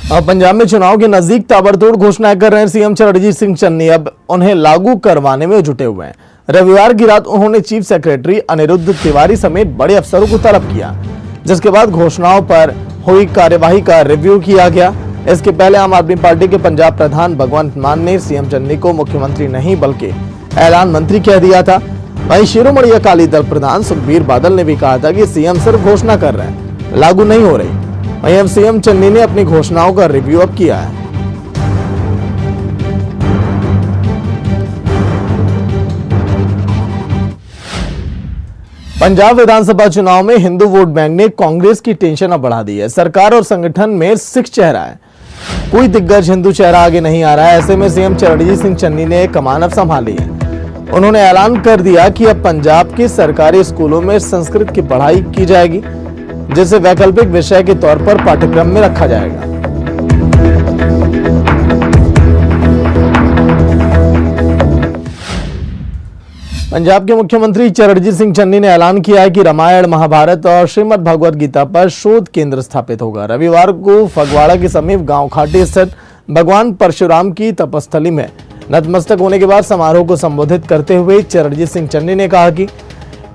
अब पंजाब में चुनाव के नजदीक ताबड़तोड़ घोषणाएं कर रहे हैं सीएम चरणजीत सिंह चन्नी। अब उन्हें लागू करवाने में जुटे हुए हैं। रविवार की रात उन्होंने चीफ सेक्रेटरी अनिरुद्ध तिवारी समेत बड़े अफसरों को तलब किया, जिसके बाद घोषणाओं पर हुई कार्यवाही का रिव्यू किया गया। इसके पहले आम आदमी पार्टी के पंजाब प्रधान भगवंत मान ने सीएम चन्नी को मुख्यमंत्री नहीं बल्कि ऐलान मंत्री कह दिया था। वहीं शिरोमणि अकाली दल प्रधान सुखबीर बादल ने भी कहा था कि सीएम सिर्फ घोषणा कर रहे हैं, लागू नहीं हो रही। वहीं अब सीएम चन्नी ने अपनी घोषणाओं का रिव्यू अब किया है। पंजाब विधानसभा चुनाव में हिंदू वोट बैंक ने कांग्रेस की टेंशन अब बढ़ा दी है। सरकार और संगठन में सिख चेहरा है, कोई दिग्गज हिंदू चेहरा आगे नहीं आ रहा है। ऐसे में सीएम चरणजीत सिंह चन्नी ने कमान अब संभाली है। उन्होंने ऐलान कर दिया कि अब पंजाब के सरकारी स्कूलों में संस्कृत की पढ़ाई की जाएगी, जिसे वैकल्पिक विषय के तौर पर पाठ्यक्रम में रखा जाएगा। पंजाब के मुख्यमंत्री चरणजीत सिंह चन्नी ने ऐलान किया है कि रामायण, महाभारत और श्रीमद् भगवद गीता पर शोध केंद्र स्थापित होगा। रविवार को फगवाड़ा के समीप गांव खाटी स्थित भगवान परशुराम की तपस्थली में नतमस्तक होने के बाद समारोह को संबोधित करते हुए चरणजीत सिंह चन्नी ने कहा कि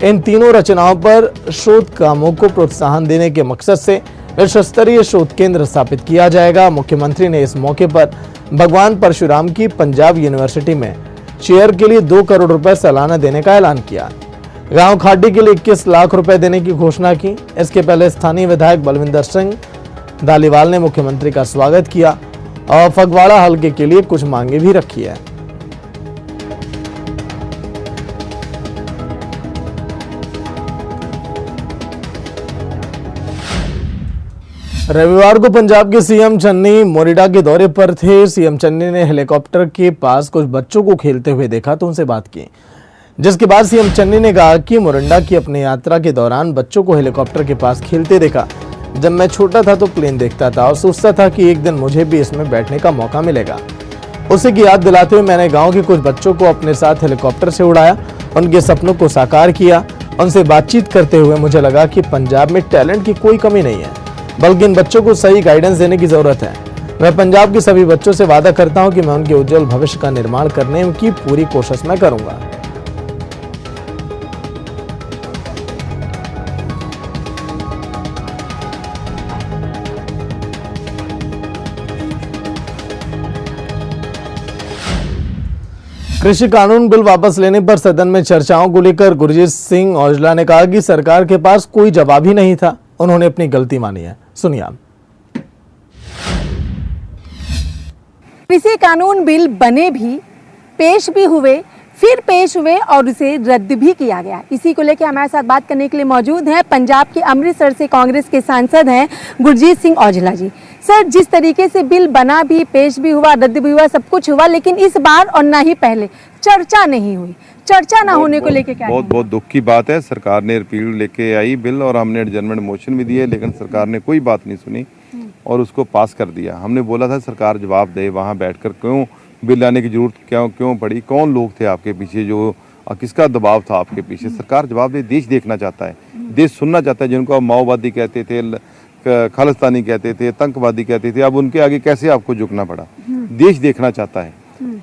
इन तीनों रचनाओं पर शोध कामों को प्रोत्साहन देने के मकसद से विश्व स्तरीय शोध केंद्र स्थापित किया जाएगा। मुख्यमंत्री ने इस मौके पर भगवान परशुराम की पंजाब यूनिवर्सिटी में चेयर के लिए 2 करोड़ रुपए सालाना देने का ऐलान किया। गांव खाटी के लिए 21 लाख रुपए देने की घोषणा की। इसके पहले स्थानीय विधायक बलविंदर सिंह धालीवाल ने मुख्यमंत्री का स्वागत किया और फगवाड़ा हलके के लिए कुछ मांगे भी रखी है। रविवार को पंजाब के सीएम चन्नी मोरिडा के दौरे पर थे। सीएम चन्नी ने हेलीकॉप्टर के पास कुछ बच्चों को खेलते हुए देखा तो उनसे बात की, जिसके बाद सीएम चन्नी ने कहा कि मोरिडा की अपनी यात्रा के दौरान बच्चों को हेलीकॉप्टर के पास खेलते देखा। जब मैं छोटा था तो प्लेन देखता था और सोचता था कि एक दिन मुझे भी इसमें बैठने का मौका मिलेगा। उसी की याद दिलाते हुए मैंने गाँव के कुछ बच्चों को अपने साथ हेलीकॉप्टर से उड़ाया, उनके सपनों को साकार किया। उनसे बातचीत करते हुए मुझे लगा कि पंजाब में टैलेंट की कोई कमी नहीं है, बल्कि इन बच्चों को सही गाइडेंस देने की जरूरत है। मैं पंजाब के सभी बच्चों से वादा करता हूं कि मैं उनके उज्जवल भविष्य का निर्माण करने की पूरी कोशिश मैं करूंगा। कृषि कानून बिल वापस लेने पर सदन में चर्चाओं को लेकर गुरजीत सिंह औजला ने कहा कि सरकार के पास कोई जवाब ही नहीं था, उन्होंने अपनी गलती मानी है। सुनिए आप। कृषि कानून बिल बने भी, पेश भी हुए, फिर पेश हुए और उसे रद्द भी किया गया। इसी को लेकर हमारे साथ बात करने के लिए मौजूद हैं पंजाब के अमृतसर से कांग्रेस के सांसद हैं गुरजीत सिंह औजला जी। सर, जिस तरीके से बिल बना भी, पेश भी हुआ, रद्द भी हुआ, सब कुछ हुआ, लेकिन इस बार और ना ही पहले चर्चा नहीं हुई। चर्चा ना होने को लेकर क्या? बहुत दुख की बात है। सरकार ने रिपील लेके आई बिल और हमने एडजर्नमेंट मोशन भी दिए, लेकिन सरकार ने कोई बात नहीं सुनी और उसको पास कर दिया। हमने बोला था सरकार जवाब दे, वहाँ बैठकर क्यों बिल लाने की जरूरत क्यों पड़ी, कौन लोग थे आपके पीछे, जो किसका दबाव था आपके पीछे। सरकार जवाब दे। देश देखना चाहता है, देश सुनना चाहता है। जिनको आप माओवादी कहते थे, खालिस्तानी कहते थे, आतंकवादी कहते थे, अब उनके आगे कैसे आपको झुकना पड़ा। देश देखना चाहता है,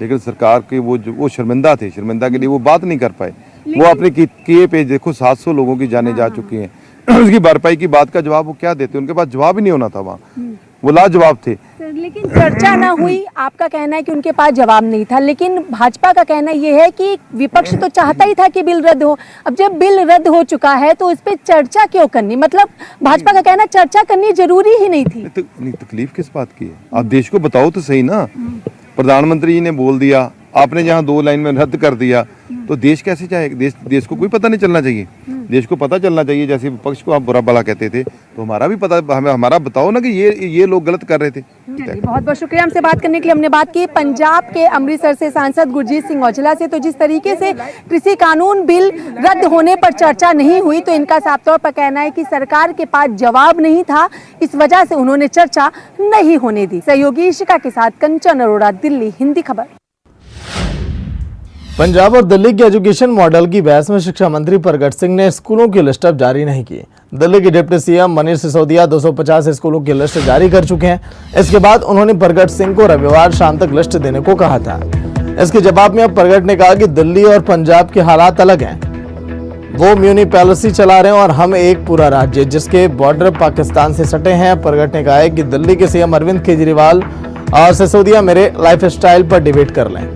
लेकिन सरकार के वो शर्मिंदा थे, शर्मिंदा के लिए वो बात नहीं कर पाए। वो अपने किए पे देखो 700 लोगों की जानें जा चुकी हैं। उसकी भरपाई की बात का जवाब वो क्या देते, उनके पास जवाब ही नहीं होना था। वहाँ वो लाजवाब थे। लेकिन चर्चा ना हुई, आपका कहना है कि उनके पास जवाब नहीं था, लेकिन भाजपा का कहना यह है कि विपक्ष तो चाहता ही था कि बिल रद्द हो। अब जब बिल रद्द हो चुका है तो इस पे चर्चा क्यों करनी? मतलब भाजपा का कहना चर्चा करनी जरूरी ही नहीं थी। तकलीफ किस बात की है? आप देश को बताओ तो सही ना। प्रधानमंत्री जी ने बोल दिया, आपने जहाँ 2 लाइन में रद्द कर दिया, तो देश कैसे जाएगा? देश को कोई पता नहीं चलना चाहिए। देश को पता चलना चाहिए। जैसे विपक्ष को आप बुरा भला कहते थे, तो हमारा भी पता, हमारा बताओ ना कि ये लोग गलत कर रहे थे। बहुत बहुत शुक्रिया हमसे बात करने के लिए। हमने बात की पंजाब के अमृतसर से सांसद गुरजीत सिंह औजला से। तो जिस तरीके से कृषि कानून बिल रद्द होने पर चर्चा नहीं हुई, तो इनका साफ तौर पर कहना है कि सरकार के पास जवाब नहीं था, इस वजह से उन्होंने चर्चा नहीं होने दी। सहयोगी इशिका के साथ कंचन अरोड़ा, दिल्ली, हिंदी खबर। पंजाब और दिल्ली के एजुकेशन मॉडल की बहस में शिक्षा मंत्री प्रगट सिंह ने स्कूलों की लिस्ट अब जारी नहीं की। दिल्ली के डिप्टी सीएम मनीष सिसोदिया 250 स्कूलों की लिस्ट जारी कर चुके हैं। इसके बाद उन्होंने प्रगट सिंह को रविवार शाम तक लिस्ट देने को कहा था। इसके जवाब में अब प्रगट ने कहा कि दिल्ली और पंजाब के हालात अलग हैं। वो म्यूनिसिपैलिटी चला रहे हैं और हम एक पूरा राज्य जिसके बॉर्डर पाकिस्तान से सटे हैं। प्रगट ने कहा है कि दिल्ली के सीएम अरविंद केजरीवाल और सिसोदिया मेरे लाइफस्टाइल पर डिबेट कर लें।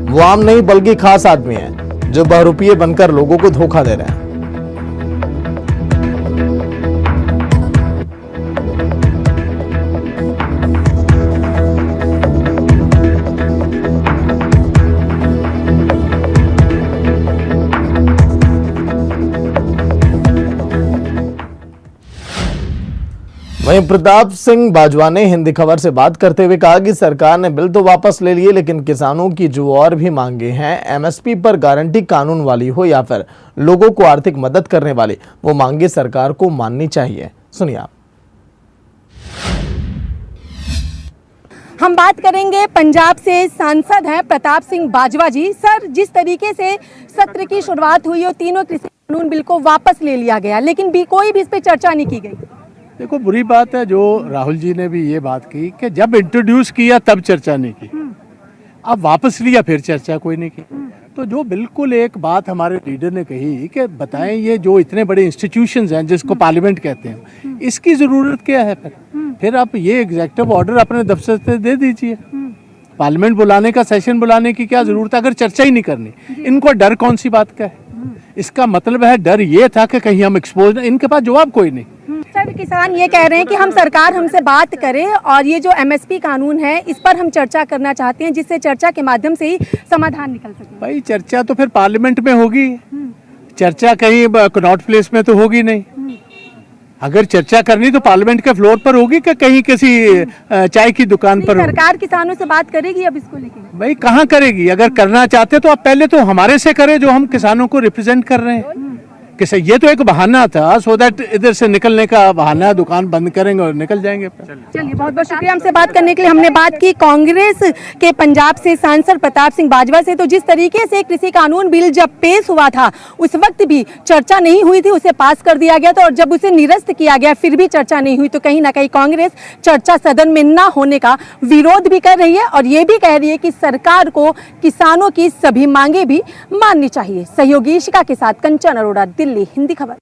वो आम नहीं बल्कि खास आदमी हैं जो बहरूपिये बनकर लोगों को धोखा दे रहे हैं। वहीं प्रताप सिंह बाजवा ने हिंदी खबर से बात करते हुए कहा कि सरकार ने बिल तो वापस ले लिए, लेकिन किसानों की जो और भी मांगे हैं, एमएसपी पर गारंटी कानून वाली हो या फिर लोगों को आर्थिक मदद करने वाली, वो मांगे सरकार को माननी चाहिए। सुनिए आप। हम बात करेंगे पंजाब से सांसद हैं प्रताप सिंह बाजवा जी। सर, जिस तरीके से सत्र की शुरुआत हुई और तीनों कृषि कानून बिल को वापस ले लिया गया, लेकिन भी कोई भी इस पे चर्चा नहीं की गई। देखो, बुरी बात है जो राहुल जी ने भी ये बात की कि जब इंट्रोड्यूस किया तब चर्चा नहीं की, अब वापस लिया फिर चर्चा कोई नहीं की। तो जो बिल्कुल एक बात हमारे लीडर ने कही कि बताएं ये जो इतने बड़े इंस्टीट्यूशंस हैं जिसको पार्लियामेंट कहते हैं, इसकी ज़रूरत क्या है? फिर आप ये एग्जीक्यूटिव ऑर्डर अपने दफ्तर से दे दीजिए। पार्लियामेंट बुलाने का, सेशन बुलाने की क्या ज़रूरत है अगर चर्चा ही नहीं करनी? इनको डर कौन सी बात का है? इसका मतलब है डर ये था कि कहीं हम एक्सपोज, इनके पास जवाब कोई नहीं। सर, किसान ये कह रहे हैं कि हम सरकार हमसे बात करे और ये जो एमएसपी कानून है इस पर हम चर्चा करना चाहते हैं, जिससे चर्चा के माध्यम से ही समाधान निकल सके। भाई चर्चा तो फिर पार्लियामेंट में होगी, चर्चा कहीं कनॉट प्लेस में तो होगी नहीं। अगर चर्चा करनी तो पार्लियामेंट के फ्लोर पर होगी कि कहीं किसी चाय की दुकान पर होगी। सरकार किसानों से बात करेगी अब इसको लेकर? भाई कहाँ करेगी? अगर करना चाहते तो आप पहले तो हमारे से करें जो हम किसानों को रिप्रेजेंट कर रहे हैं। किसे ये तो एक बहाना था, सो दैट इधर से निकलने का बहाना, दुकान बंद करेंगे और निकल जाएंगे। चलिए, बहुत बहुत शुक्रिया हमसे बात करने के लिए। हमने बात की कांग्रेस के पंजाब से सांसद प्रताप सिंह बाजवा से। तो जिस तरीके से कृषि कानून बिल जब पेश हुआ था उस वक्त भी चर्चा नहीं हुई थी, उसे पास कर दिया गया था, और जब उसे निरस्त किया गया फिर भी चर्चा नहीं हुई। तो कहीं ना कहीं कांग्रेस चर्चा सदन में न होने का विरोध भी कर रही है और ये भी कह रही है कि सरकार को किसानों की सभी मांगे भी माननी चाहिए। सहयोगी इशिका के साथ कंचन अरोड़ा, दिल्ली, हिंदी खबर।